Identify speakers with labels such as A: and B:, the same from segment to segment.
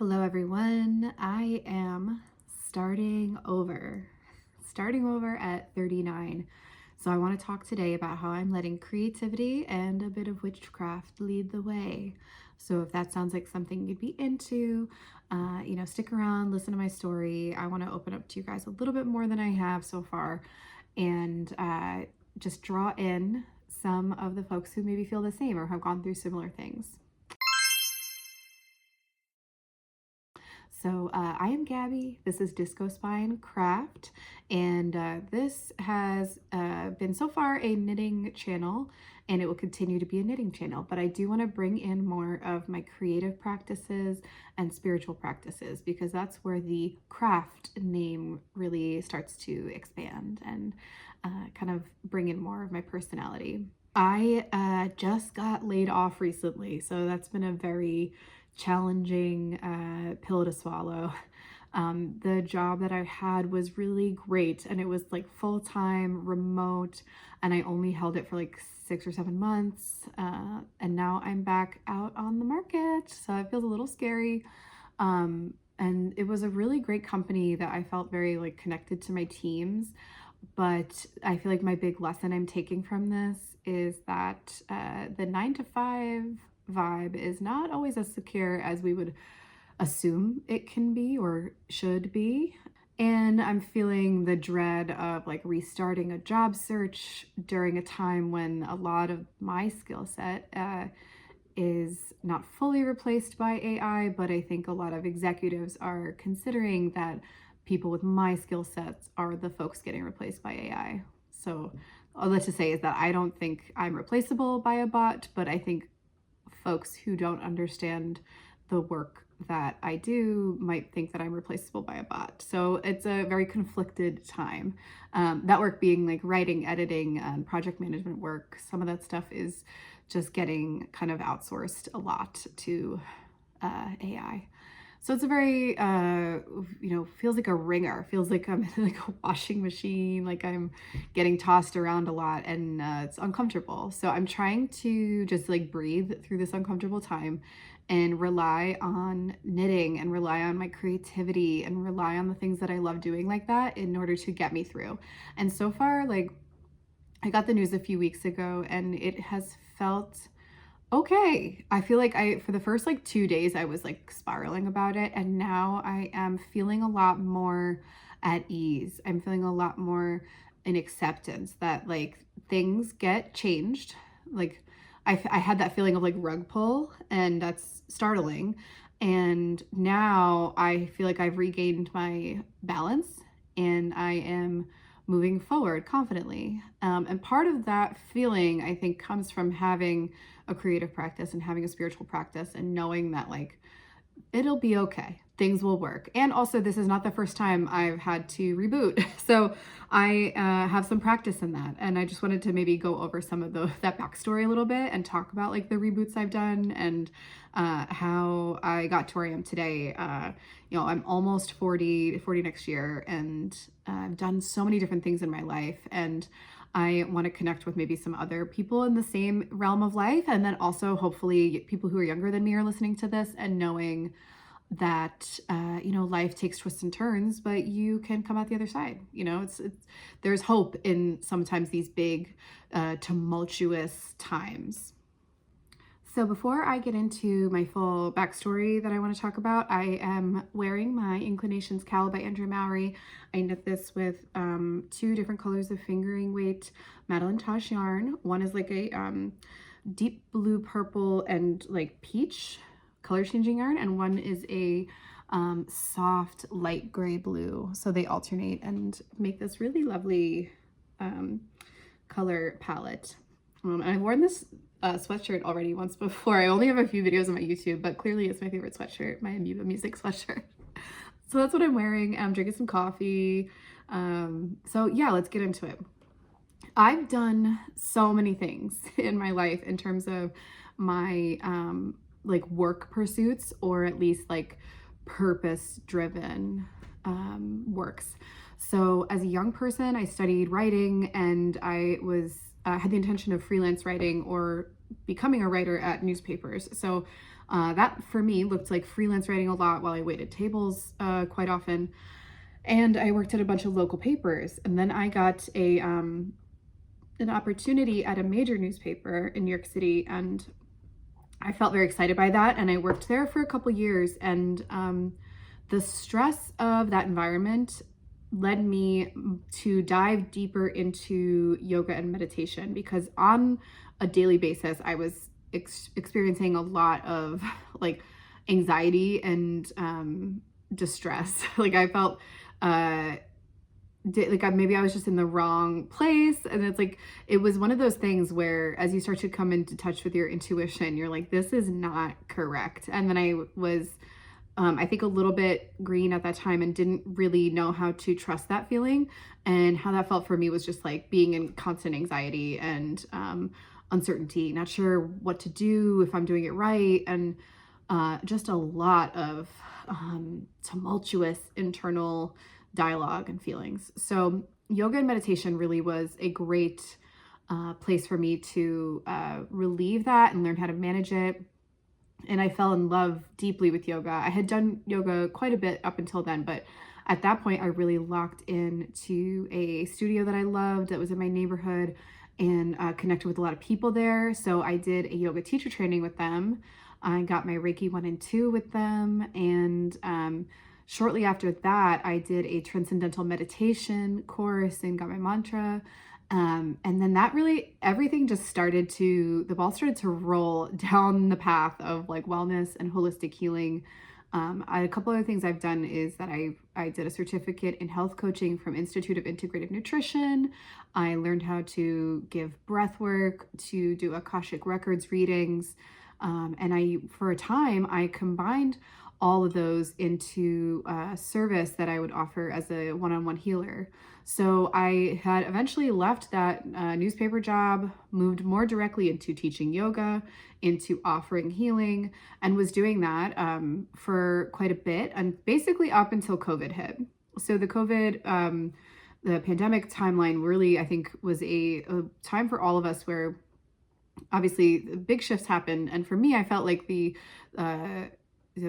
A: Hello everyone. I am starting over at 39. So I want to talk today about how I'm letting creativity and a bit of witchcraft lead the way. So if that sounds like something you'd be into, stick around, listen to my story. I want to open up to you guys a little bit more than I have so far, and just draw in some of the folks who maybe feel the same or have gone through similar things. So I am Gabby. This is Disco Spine Craft, and this has been so far a knitting channel, and it will continue to be a knitting channel. But I do want to bring in more of my creative practices and spiritual practices because that's where the craft name really starts to expand and kind of bring in more of my personality. I just got laid off recently, so that's been a very challenging pill to swallow. The job that I had was really great, and it was like full-time remote, and I only held it for like 6 or 7 months, and now I'm back out on the market, so it feels a little scary. And it was a really great company that I felt very like connected to my teams, but I feel like my big lesson I'm taking from this is that the 9 to 5 vibe is not always as secure as we would assume it can be or should be. And I'm feeling the dread of like restarting a job search during a time when a lot of my skill set is not fully replaced by AI, but I think a lot of executives are considering that people with my skill sets are the folks getting replaced by AI. So all that to say is that I don't think I'm replaceable by a bot, but I think folks who don't understand the work that I do might think that I'm replaceable by a bot. So it's a very conflicted time. That work being like writing, editing, and project management work. Some of that stuff is just getting kind of outsourced a lot to AI. So it's a very, feels like a ringer. Feels like I'm in like a washing machine, like I'm getting tossed around a lot, and it's uncomfortable. So I'm trying to just like breathe through this uncomfortable time and rely on knitting and rely on my creativity and rely on the things that I love doing like that in order to get me through. And so far, like I got the news a few weeks ago and it has felt okay. I feel like for the first like 2 days, I was like spiraling about it. And now I am feeling a lot more at ease. I'm feeling a lot more in acceptance that like things get changed. Like I had that feeling of like rug pull, and that's startling. And now I feel like I've regained my balance and I am moving forward confidently. And part of that feeling, I think, comes from having a creative practice and having a spiritual practice and knowing that like it'll be okay. Things will work. And also, this is not the first time I've had to reboot. So I have some practice in that. And I just wanted to maybe go over some of that backstory a little bit and talk about like the reboots I've done and how I got to where I am today. I'm almost 40 next year, and I've done so many different things in my life. And I want to connect with maybe some other people in the same realm of life. And then also, hopefully, people who are younger than me are listening to this and knowing that, life takes twists and turns, but you can come out the other side. There's hope in sometimes these big, tumultuous times. So before I get into my full backstory that I want to talk about, I am wearing my Inclinations Cowl by Andrew Mowry. I knit this with 2 different colors of fingering weight Madeline Tosh yarn. One is like a deep blue, purple, and like peach color changing yarn, and one is a soft light gray blue. So they alternate and make this really lovely color palette. I've worn this sweatshirt already once before. I only have a few videos on my YouTube, but clearly it's my favorite sweatshirt, my Amoeba Music sweatshirt. So that's what I'm wearing. I'm drinking some coffee. So yeah, let's get into it. I've done so many things in my life in terms of my like work pursuits, or at least like purpose driven works. So as a young person, I studied writing, and I had the intention of freelance writing or becoming a writer at newspapers. So That for me looked like freelance writing a lot while I waited tables quite often. And I worked at a bunch of local papers. And then I got an opportunity at a major newspaper in New York City, and I felt very excited by that. And I worked there for a couple years, and the stress of that environment led me to dive deeper into yoga and meditation, because on a daily basis, I was experiencing a lot of like anxiety and distress. Like I felt maybe I was just in the wrong place. And it's like, it was one of those things where as you start to come into touch with your intuition, you're like, this is not correct. And then I was, I think, a little bit green at that time and didn't really know how to trust that feeling. And how that felt for me was just like being in constant anxiety and uncertainty, not sure what to do, if I'm doing it right. And just a lot of tumultuous internal dialogue and feelings. So yoga and meditation really was a great place for me to relieve that and learn how to manage it. And I fell in love deeply with yoga. I had done yoga quite a bit up until then, but at that point I really locked in to a studio that I loved that was in my neighborhood, and connected with a lot of people there. So I did a yoga teacher training with them. I got my Reiki 1 and 2 with them, and shortly after that, I did a transcendental meditation course and got my mantra. And then that really, everything just the ball started to roll down the path of like wellness and holistic healing. A couple other things I've done is that I did a certificate in health coaching from Institute of Integrative Nutrition. I learned how to give breath work, to do Akashic Records readings. And for a time, I combined all of those into a service that I would offer as a one-on-one healer. So I had eventually left that newspaper job, moved more directly into teaching yoga, into offering healing, and was doing that for quite a bit, and basically up until COVID hit. So the pandemic timeline really, I think, was a time for all of us where obviously big shifts happened. And for me, I felt like the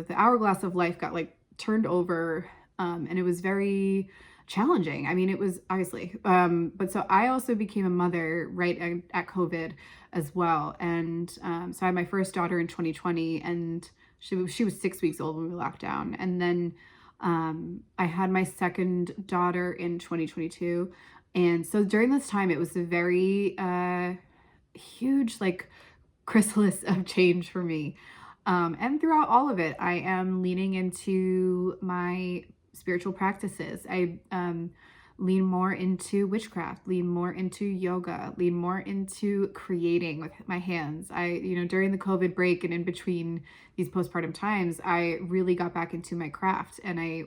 A: hourglass of life got like turned over, and it was very challenging. I mean, it was obviously, but so I also became a mother right at COVID as well. And so I had my first daughter in 2020, and she was 6 weeks old when we locked down. And then I had my second daughter in 2022. And so during this time, it was a very huge like chrysalis of change for me. And throughout all of it, I am leaning into my spiritual practices. I lean more into witchcraft, lean more into yoga, lean more into creating with my hands. During the COVID break and in between these postpartum times, I really got back into my craft, and I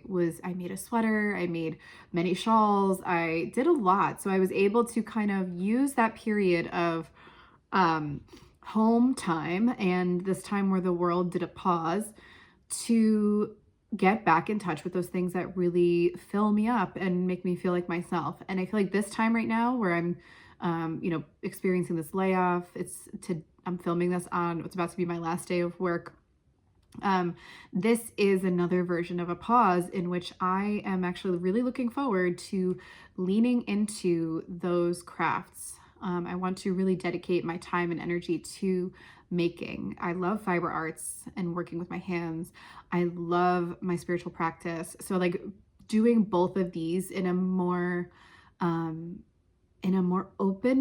A: made a sweater, I made many shawls, I did a lot. So I was able to kind of use that period of home time and this time where the world did a pause to get back in touch with those things that really fill me up and make me feel like myself. And I feel like this time right now where I'm experiencing this layoff, I'm filming this on what's about to be my last day of work. This is another version of a pause in which I am actually really looking forward to leaning into those crafts. I want to really dedicate my time and energy to making. I love fiber arts and working with my hands. I love my spiritual practice. So like doing both of these in a more open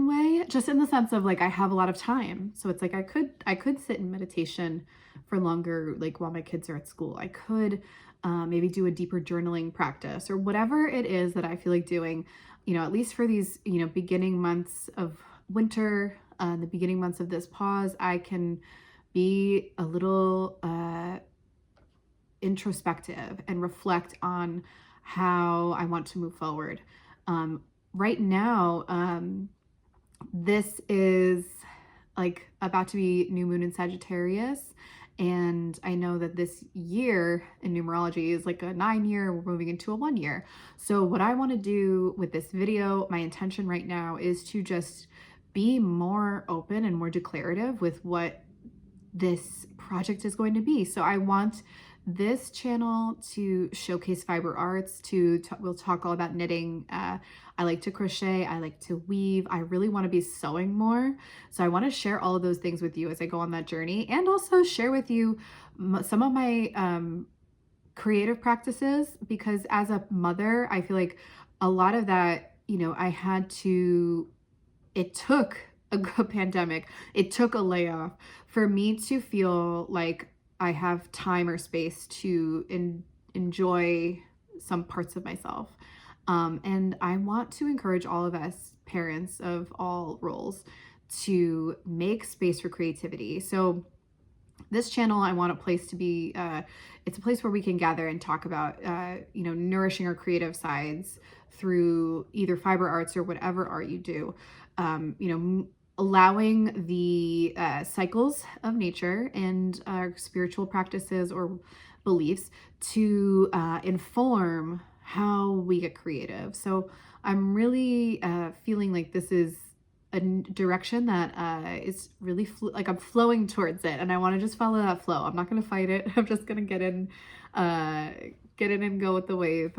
A: way, just in the sense of like I have a lot of time. So it's like I could sit in meditation for longer, like while my kids are at school. I could maybe do a deeper journaling practice or whatever it is that I feel like doing, at least for these, beginning months of winter, the beginning months of this pause, I can be a little introspective and reflect on how I want to move forward. Right now, this is like about to be new moon in Sagittarius. And I know that this year in numerology is like a 9-year, we're moving into a 1-year. So what I want to do with this video, my intention right now is to just be more open and more declarative with what this project is going to be. So I want this channel to showcase fiber arts, we'll talk all about knitting. I like to crochet, I like to weave, I really want to be sewing more. So I want to share all of those things with you as I go on that journey, and also share with you some of my creative practices, because as a mother, I feel like a lot of that, it took a pandemic, it took a layoff for me to feel like I have time or space to enjoy some parts of myself. And I want to encourage all of us, parents of all roles, to make space for creativity. So this channel, I want a place to be, it's a place where we can gather and talk about, nourishing our creative sides through either fiber arts or whatever art you do. Allowing the cycles of nature and our spiritual practices or beliefs to inform how we get creative. So I'm really feeling like this is a direction that is really like I'm flowing towards it, and I want to just follow that flow. I'm not going to fight it. I'm just going to get in and go with the wave.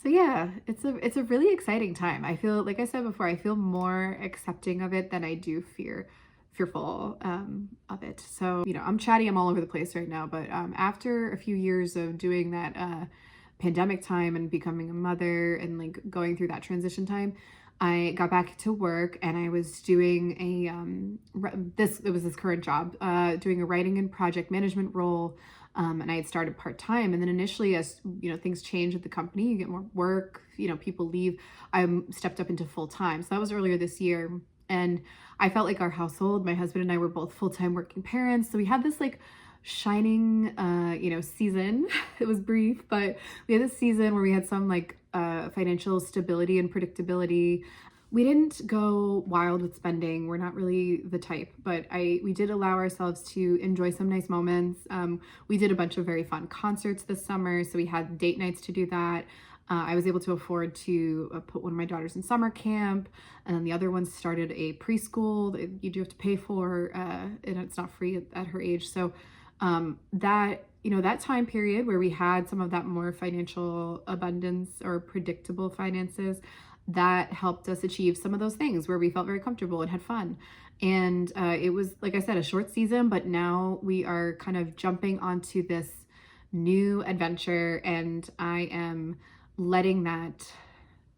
A: So yeah, it's a really exciting time. I feel, like I said before, I feel more accepting of it than I do fearful of it. So, I'm chatty, I'm all over the place right now, but after a few years of doing that pandemic time and becoming a mother and like going through that transition time, I got back to work, and I was doing it was this current job, doing a writing and project management role. And I had started part-time, and then initially, as things change at the company, you get more work, people leave, I stepped up into full-time. So that was earlier this year. And I felt like our household, my husband and I were both full-time working parents. So we had this like shining, season. It was brief, but we had this season where we had some like financial stability and predictability. We didn't go wild with spending. We're not really the type, but we did allow ourselves to enjoy some nice moments. We did a bunch of very fun concerts this summer, so we had date nights to do that. I was able to afford to put one of my daughters in summer camp, and then the other one started a preschool that you do have to pay for, and it's not free at her age. So that time period where we had some of that more financial abundance or predictable finances, that helped us achieve some of those things where we felt very comfortable and had fun. And it was, like I said, a short season, but now we are kind of jumping onto this new adventure, and I am letting that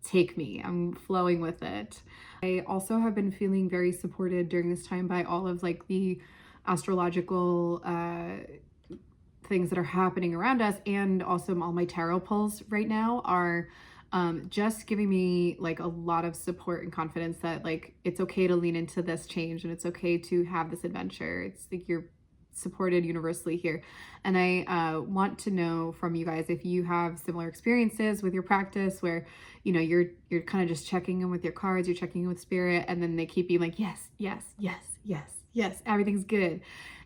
A: take me. I'm flowing with it. I also have been feeling very supported during this time by all of like the astrological things that are happening around us, and also all my tarot pulls right now are just giving me like a lot of support and confidence that like it's okay to lean into this change, and it's okay to have this adventure. It's like you're supported universally here. And I want to know from you guys if you have similar experiences with your practice where you're kind of just checking in with your cards, you're checking in with spirit, and then they keep being like yes, yes, yes, yes, yes, everything's good.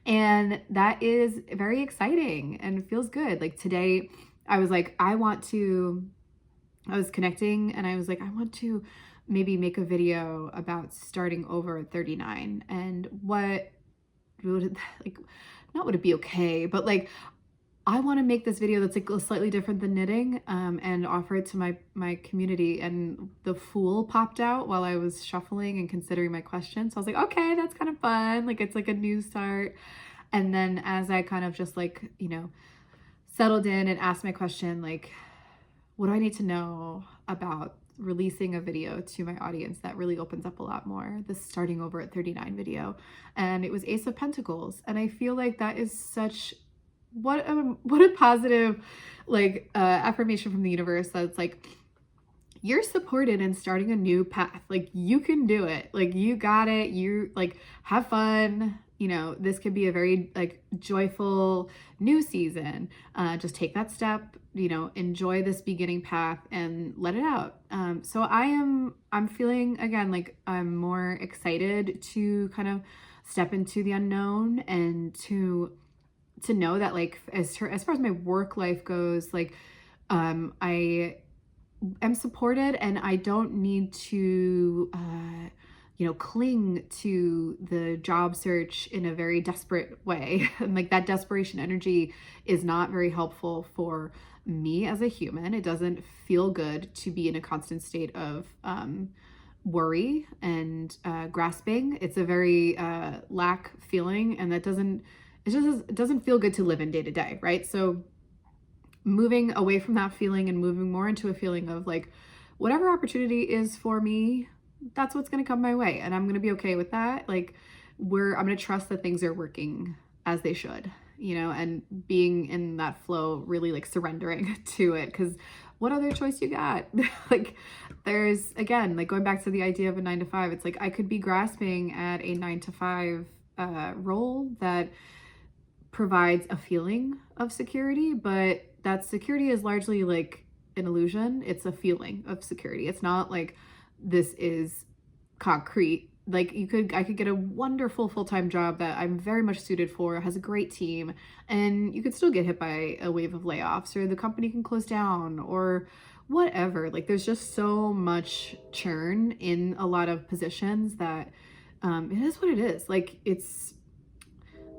A: And that is very exciting and feels good. Like today I was like, I was connecting, and I was like, I want to maybe make a video about starting over at 39 and what would it, like, not would it be okay, but like I want to make this video that's like slightly different than knitting, and offer it to my community. And the Fool popped out while I was shuffling and considering my questions. So I was like, okay, that's kind of fun. Like it's like a new start. And then as I kind of just like, settled in and asked my question, like, what do I need to know about releasing a video to my audience that really opens up a lot more? This starting over at 39 video. And it was Ace of Pentacles. And I feel like that is such, what a positive like affirmation from the universe, that's like, you're supported in starting a new path. Like you can do it. Like you got it. You like have fun. This could be a very like joyful new season. Just take that step, enjoy this beginning path and let it out. So I'm feeling again, like I'm more excited to kind of step into the unknown, and to know that like as far as my work life goes, like I am supported, and I don't need to cling to the job search in a very desperate way. And like that desperation energy is not very helpful for me as a human. It doesn't feel good to be in a constant state of worry and grasping. It's a very lack feeling, and it doesn't feel good to live in day to day, right? So moving away from that feeling and moving more into a feeling of like, whatever opportunity is for me, that's what's going to come my way, and I'm going to be okay with that. Like, I'm going to trust that things are working as they should, and being in that flow, really like surrendering to it. Because what other choice you got? Like, there's, again, like going back to the idea of a 9 to 5, it's like I could be grasping at a 9 to 5 role that provides a feeling of security, but that security is largely like an illusion. It's a feeling of security. It's not like this is concrete. Like, I could get a wonderful full-time job that I'm very much suited for, has a great team, and you could still get hit by a wave of layoffs, or the company can close down, or whatever. Like, there's just so much churn in a lot of positions that it is what it is. Like, it's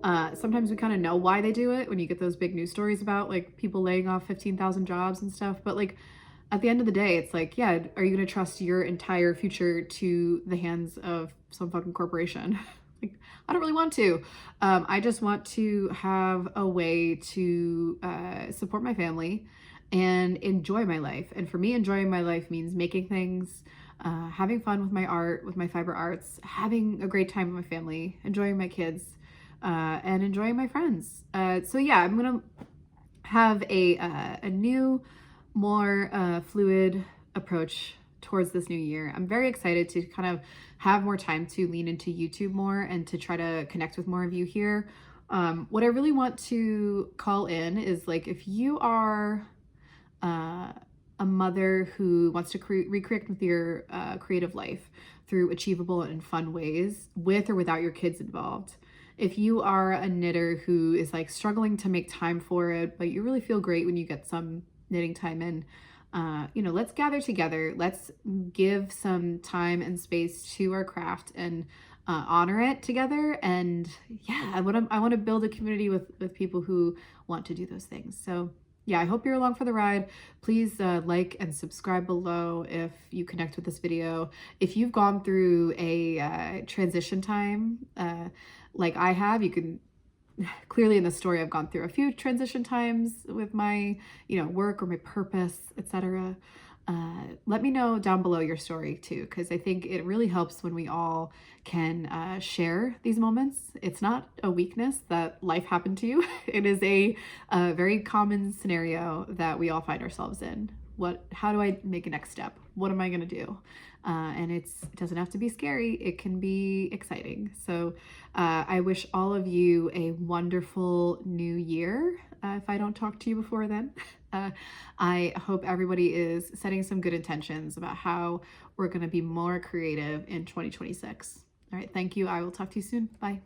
A: sometimes we kind of know why they do it when you get those big news stories about like people laying off 15,000 jobs and stuff. But like at the end of the day, it's like, yeah, are you going to trust your entire future to the hands of some fucking corporation? Like, I don't really want to. I just want to have a way to support my family and enjoy my life. And for me, enjoying my life means making things, having fun with my art, with my fiber arts, having a great time with my family, enjoying my kids, and enjoying my friends. So yeah, I'm gonna have a new, more fluid approach towards this new year. I'm very excited to kind of have more time to lean into YouTube more and to try to connect with more of you here. What I really want to call in is like, if you are a mother who wants to reconnect with your creative life through achievable and fun ways, with or without your kids involved. If you are a knitter who is like struggling to make time for it, but you really feel great when you get some knitting time in, let's gather together. Let's give some time and space to our craft and honor it together. And yeah, I want to build a community with people who want to do those things. So yeah, I hope you're along for the ride. Please like and subscribe below if you connect with this video. If you've gone through a transition time like I have, you can clearly in the story I've gone through a few transition times with my work or my purpose, etc. Let me know down below your story too, because I think it really helps when we all can share these moments. It's not a weakness that life happened to you. It is a very common scenario that we all find ourselves in. How do I make a next step? What am I going to do? And it doesn't have to be scary. It can be exciting. So I wish all of you a wonderful new year. If I don't talk to you before then, I hope everybody is setting some good intentions about how we're going to be more creative in 2026. All right. Thank you. I will talk to you soon. Bye.